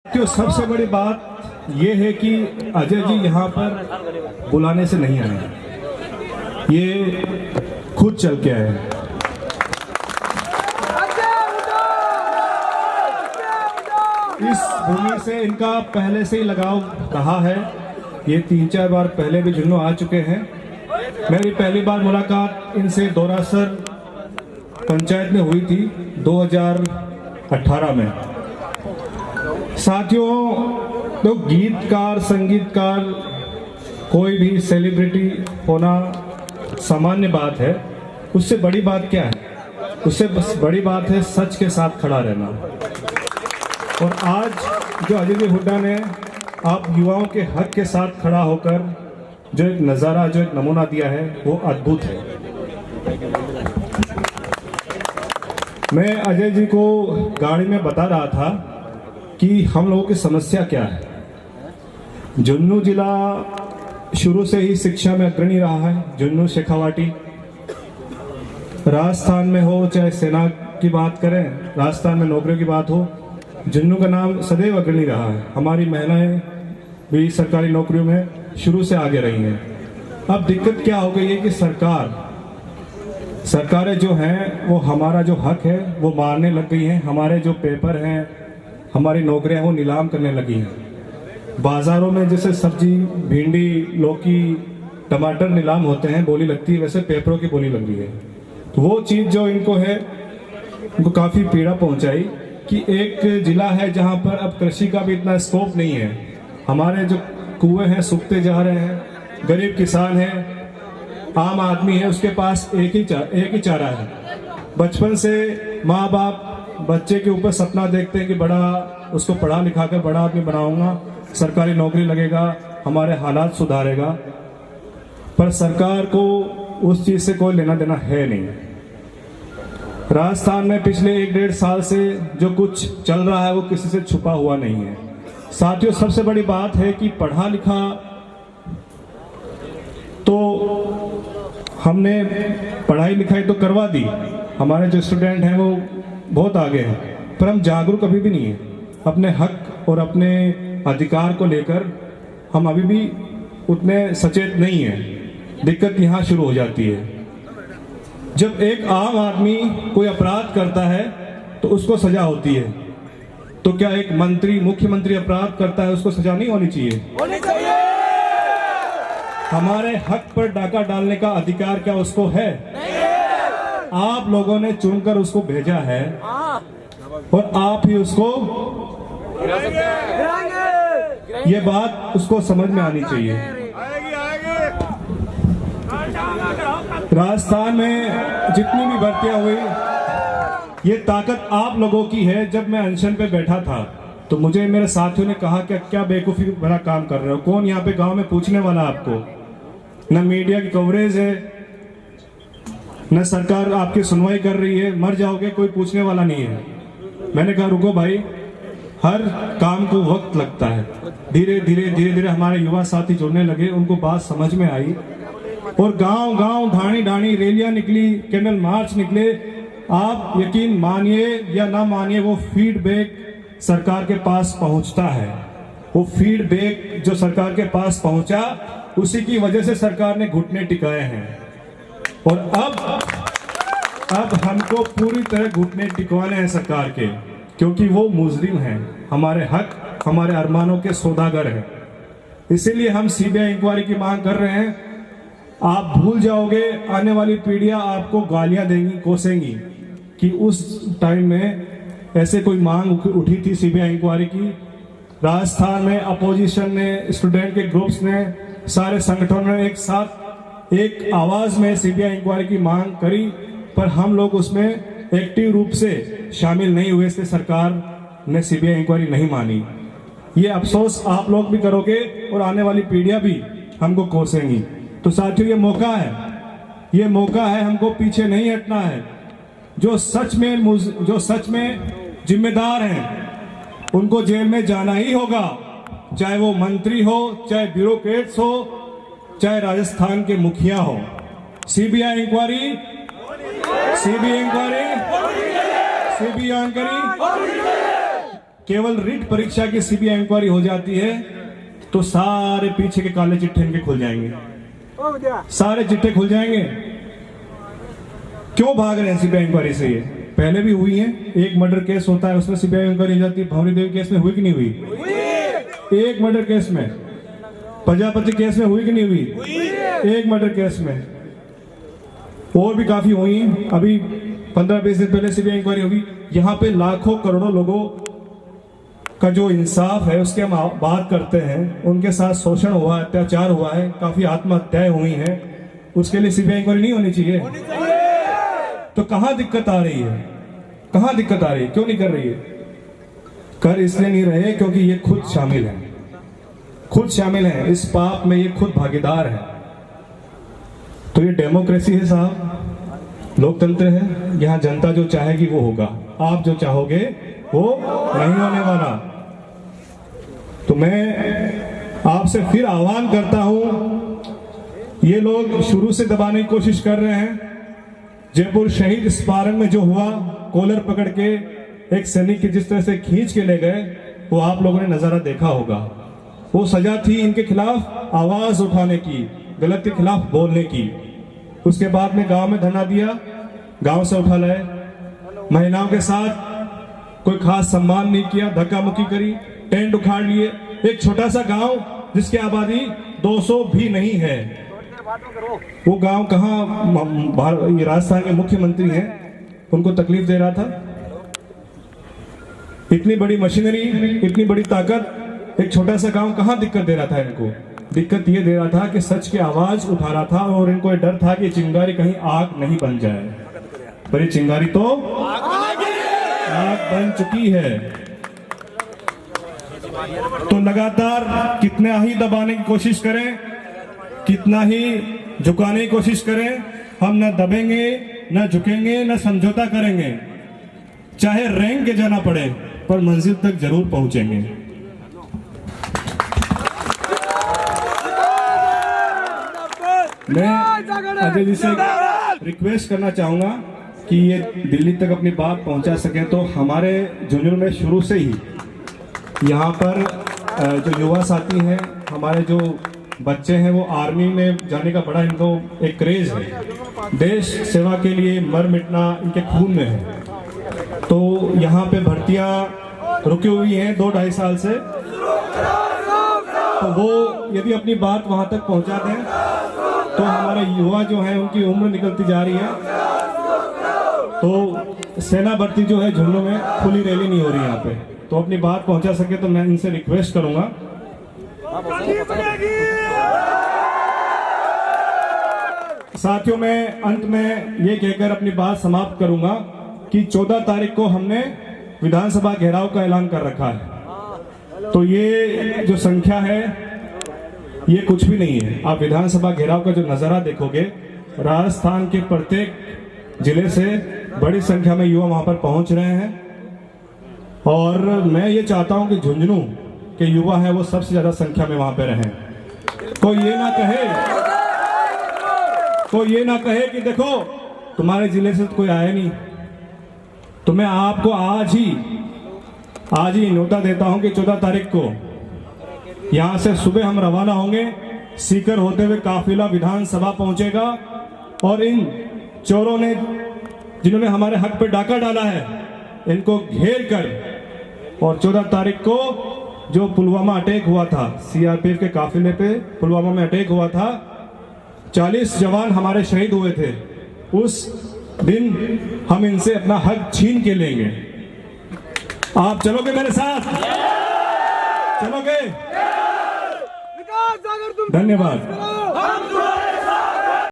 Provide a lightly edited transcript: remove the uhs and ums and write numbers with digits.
तो सबसे बड़ी बात यह है कि अजय जी यहाँ पर बुलाने से नहीं आए, ये खुद चल के आए। इस भूमि से इनका पहले से ही लगाव रहा है। ये 3-4 बार पहले भी जुन्नू आ चुके हैं। मेरी पहली बार मुलाकात इनसे दौरासर पंचायत में हुई थी 2018 में। साथियों, तो गीतकार संगीतकार कोई भी सेलिब्रिटी होना सामान्य बात है। उससे बड़ी बात क्या है? उससे बस बड़ी बात है सच के साथ खड़ा रहना। और आज जो अजय जी हुड्डा ने आप युवाओं के हक के साथ खड़ा होकर जो एक नज़ारा, जो एक नमूना दिया है, वो अद्भुत है। मैं अजय जी को गाड़ी में बता रहा था कि हम लोगों की समस्या क्या है। जुन्नू जिला शुरू से ही शिक्षा में अग्रणी रहा है। जुन्नू शेखावाटी राजस्थान में हो, चाहे सेना की बात करें, राजस्थान में नौकरियों की बात हो, जुन्नू का नाम सदैव अग्रणी रहा है। हमारी महिलाएं भी सरकारी नौकरियों में शुरू से आगे रही हैं। अब दिक्कत क्या हो गई है कि सरकारें जो हैं वो हमारा जो हक है वो मारने लग गई हैं। हमारे जो पेपर हैं, हमारी नौकरियां वो नीलाम करने लगी हैं। बाजारों में जैसे सब्जी, भिंडी, लौकी, टमाटर नीलाम होते हैं, बोली लगती है, वैसे पेपरों की बोली लग रही है। तो वो चीज़ जो इनको है, उनको काफ़ी पीड़ा पहुंचाई कि एक जिला है जहां पर अब कृषि का भी इतना स्कोप नहीं है। हमारे जो कुएं हैं सूखते जा रहे हैं। गरीब किसान है, आम आदमी है, उसके पास एक ही चारा है। बचपन से माँ बाप बच्चे के ऊपर सपना देखते हैं कि बड़ा उसको पढ़ा लिखा कर बड़ा आदमी बनाऊंगा, सरकारी नौकरी लगेगा, हमारे हालात सुधारेगा। पर सरकार को उस चीज से कोई लेना देना है नहीं। राजस्थान में पिछले 1-1.5 साल से जो कुछ चल रहा है वो किसी से छुपा हुआ नहीं है। साथियों, सबसे बड़ी बात है कि पढ़ा लिखा तो हमने पढ़ाई लिखाई तो करवा दी, हमारे जो स्टूडेंट हैं वो बहुत आगे हैं, पर हम जागरूक अभी भी नहीं है। अपने हक और अपने अधिकार को लेकर हम अभी भी उतने सचेत नहीं हैं। दिक्कत यहाँ शुरू हो जाती है। जब एक आम आदमी कोई अपराध करता है तो उसको सजा होती है, तो क्या एक मंत्री, मुख्यमंत्री अपराध करता है, उसको सजा नहीं होनी चाहिए? होनी चाहिए। हमारे हक पर डाका डालने का अधिकार क्या उसको है? नहीं। आप लोगों ने चुनकर उसको भेजा है और आप ही उसको, ये बात उसको समझ में आनी चाहिए। राजस्थान में जितनी भी भर्तियां हुई, ये ताकत आप लोगों की है। जब मैं अनशन पे बैठा था तो मुझे मेरे साथियों ने कहा कि क्या बेवकूफ़ी भरा काम कर रहे हो, कौन यहाँ पे गांव में पूछने वाला आपको? न मीडिया की कवरेज है, न सरकार आपकी सुनवाई कर रही है, मर जाओगे, कोई पूछने वाला नहीं है। मैंने कहा रुको भाई, हर काम को वक्त लगता है। धीरे धीरे हमारे युवा साथी जुड़ने लगे, उनको बात समझ में आई और गांव ढाणी ढाणी रैलियां निकली, कैंडल मार्च निकले। आप यकीन मानिए या ना मानिए, वो फीडबैक सरकार के पास पहुंचता है। वो फीडबैक जो सरकार के पास पहुंचा, उसी की वजह से सरकार ने घुटने टिकाए हैं। और अब हमको पूरी तरह घुटने टिकवाने हैं सरकार के, क्योंकि वो मुजरिम हैं, हमारे हक, हमारे अरमानों के सौदागर हैं। इसीलिए हम सीबीआई इंक्वायरी की मांग कर रहे हैं। आप भूल जाओगे, आने वाली पीढ़ियां आपको गालियां देंगी, कोसेंगी कि उस टाइम में ऐसे कोई मांग उठी थी सीबीआई इंक्वायरी की। राजस्थान में अपोजिशन ने, स्टूडेंट के ग्रुप्स ने, सारे संगठनों ने एक साथ एक आवाज में सीबीआई इंक्वायरी की मांग करी, पर हम लोग उसमें एक्टिव रूप से शामिल नहीं हुए, इसलिए सरकार ने सीबीआई इंक्वायरी नहीं मानी। ये अफसोस आप लोग भी करोगे और आने वाली पीढ़ियां भी हमको कोसेंगी। तो साथियों, ये मौका है, हमको पीछे नहीं हटना है। जो सच में जिम्मेदार हैं उनको जेल में जाना ही होगा, चाहे वो मंत्री हो, चाहे ब्यूरोक्रेट्स हो, चाहे राजस्थान के मुखिया हो। सीबीआई इंक्वायरी केवल रिट परीक्षा की सीबीआई इंक्वायरी हो जाती है तो सारे पीछे के काले चिट्ठे इनके खुल जाएंगे, सारे चिट्ठे खुल जाएंगे। क्यों भाग रहे हैं सीबीआई इंक्वायरी से? ये पहले भी हुई है, एक मर्डर केस होता है उसमें सीबीआई इंक्वायरी हो जाती है। भंवरी देवी केस में हुई कि नहीं हुई? एक मर्डर केस में। प्रजापति केस में हुई कि नहीं हुई? एक मर्डर केस में। और भी काफी हुई हैं। अभी 15-20 दिन पहले सीबीआई इंक्वायरी होगी। यहाँ पे लाखों करोड़ों लोगों का जो इंसाफ है उसके हम बात करते हैं, उनके साथ शोषण हुआ, अत्याचार हुआ है, काफी आत्महत्याएं हुई हैं, उसके लिए सीबीआई इंक्वायरी नहीं होनी चाहिए? तो कहां दिक्कत आ रही है? कहां दिक्कत आ रही है? क्यों नहीं कर रही है? कर इसलिए नहीं रहे क्योंकि ये खुद शामिल है, खुद शामिल है इस पाप में, ये खुद भागीदार है। तो ये डेमोक्रेसी है साहब, लोकतंत्र है। यहाँ जनता जो चाहेगी वो होगा, आप जो चाहोगे वो नहीं होने वाला। तो मैं आपसे फिर आह्वान करता हूं, ये लोग शुरू से दबाने की कोशिश कर रहे हैं। जयपुर शहीद स्मारक में जो हुआ, कॉलर पकड़ के एक सैनिक की जिस तरह से खींच के ले गए, वो आप लोगों ने नजारा देखा होगा। वो सजा थी इनके खिलाफ आवाज उठाने की, गलत के खिलाफ बोलने की। उसके बाद में गांव में धरना दिया, गांव से उठा लाए, महिलाओं के साथ कोई खास सम्मान नहीं किया, धक्का मुक्की करी, टेंट उखाड़ लिए। एक छोटा सा गांव जिसकी आबादी 200 भी नहीं है, वो गांव कहां राजस्थान के मुख्यमंत्री हैं, उनको तकलीफ दे रहा था। इतनी बड़ी मशीनरी, इतनी बड़ी ताकत, एक छोटा सा गांव कहां दिक्कत दे रहा था इनको? दिक्कत ये दे रहा था कि सच की आवाज उठा रहा था और इनको ये डर था कि चिंगारी कहीं आग नहीं बन जाए। पर ये चिंगारी तो आग बन चुकी है। तो लगातार कितना ही दबाने की कोशिश करें, कितना ही झुकाने की कोशिश करें, हम न दबेंगे, न झुकेंगे, न समझौता करेंगे। चाहे रैंक के जाना पड़े पर मंजिल तक जरूर पहुंचेंगे। मैं अजय जी से रिक्वेस्ट करना चाहूंगा कि ये दिल्ली तक अपनी बात पहुंचा सके। तो हमारे झुंझुनू में शुरू से ही यहाँ पर जो युवा साथी हैं, हमारे जो बच्चे हैं, वो आर्मी में जाने का बड़ा इनको एक क्रेज है। देश सेवा के लिए मर मिटना इनके खून में है। तो यहाँ पे भर्तियां रुकी हुई हैं 2-2.5 साल से। तो वो यदि अपनी बात वहां तक पहुंचा दें तो हमारे युवा जो हैं उनकी उम्र निकलती जा रही है। तो सेना भर्ती जो है झुंझुनू में खुली रैली नहीं हो रही यहाँ पे, तो अपनी बात पहुंचा सके तो मैं इनसे रिक्वेस्ट करूंगा। साथियों, मैं अंत में ये कहकर अपनी बात समाप्त करूंगा कि 14 तारीख को हमने विधानसभा घेराव का ऐलान कर रखा है। तो ये जो संख्या है ये कुछ भी नहीं है। आप विधानसभा घेराव का जो नजारा देखोगे, राजस्थान के प्रत्येक जिले से बड़ी संख्या में युवा वहां पर पहुंच रहे हैं। और मैं ये चाहता हूं कि झुंझुनू के युवा हैं वो सबसे ज्यादा संख्या में वहां पे रहें। कोई ये ना कहे कि देखो तुम्हारे जिले से तो कोई आया नहीं। तो मैं आपको आज ही न्योता देता हूं कि 14 तारीख को यहां से सुबह हम रवाना होंगे। सीकर होते हुए काफिला विधानसभा पहुंचेगा और इन चोरों ने, जिन्होंने हमारे हक पे डाका डाला है, इनको घेर कर और 14 तारीख को जो पुलवामा अटैक हुआ था, सीआरपीएफ के काफिले पे पुलवामा में अटैक हुआ था, 40 जवान हमारे शहीद हुए थे। उस दिन हम इनसे अपना हक छीन के लेंगे। आप चलोगे मेरे साथ? चलोगे? धन्यवाद।